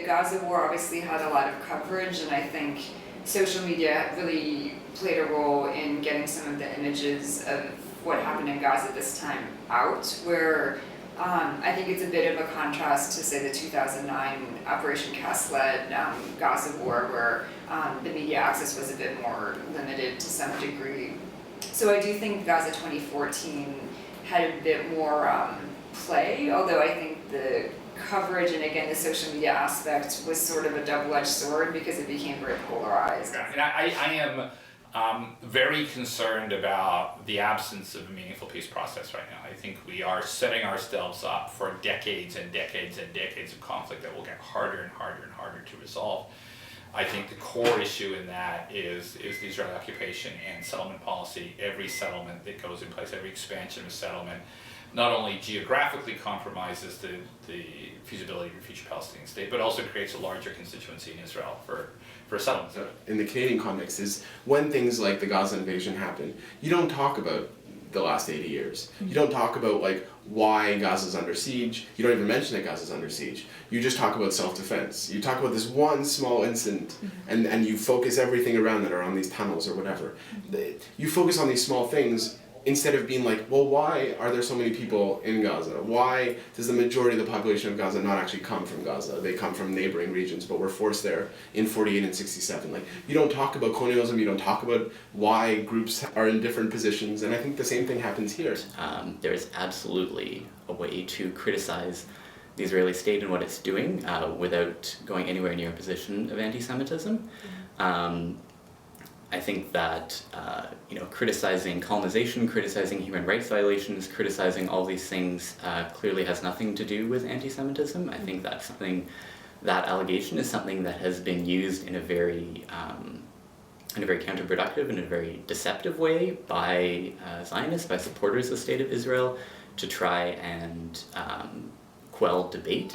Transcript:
the Gaza war obviously had a lot of coverage, and I think social media really played a role in getting some of the images of what happened in Gaza this time out, where I think it's a bit of a contrast to, say, the 2009 Operation Cast-led Gaza war, where the media access was a bit more limited to some degree. So I do think Gaza 2014 had a bit more play, although I think the coverage and, again, the social media aspect was sort of a double-edged sword because it became very polarized. And I am very concerned about the absence of a meaningful peace process right now. I think we are setting ourselves up for decades and decades and decades of conflict that will get harder and harder and harder to resolve. I think the core issue in that is the Israeli occupation and settlement policy. Every settlement that goes in place, every expansion of a settlement, not only geographically compromises the feasibility of a future Palestinian state, but also creates a larger constituency in Israel for a settlement. In the Canadian context is when things like the Gaza invasion happen, you don't talk about the last 80 years. You don't talk about like why Gaza's under siege. You don't even mention that Gaza's under siege. You just talk about self-defense. You talk about this one small incident and you focus everything around that, or on these tunnels or whatever. You focus on these small things instead of being like, well, why are there so many people in Gaza? Why does the majority of the population of Gaza not actually come from Gaza? They come from neighboring regions, but were forced there in 48 and 67. Like, you don't talk about colonialism, you don't talk about why groups are in different positions, and I think the same thing happens here. There's absolutely a way to criticize the Israeli state and what it's doing without going anywhere near a position of anti-Semitism. I think that criticizing colonization, criticizing human rights violations, criticizing all these things clearly has nothing to do with anti-Semitism. I think that's that allegation is something that has been used in a very counterproductive and a very deceptive way by Zionists, by supporters of the State of Israel, to try and quell debate.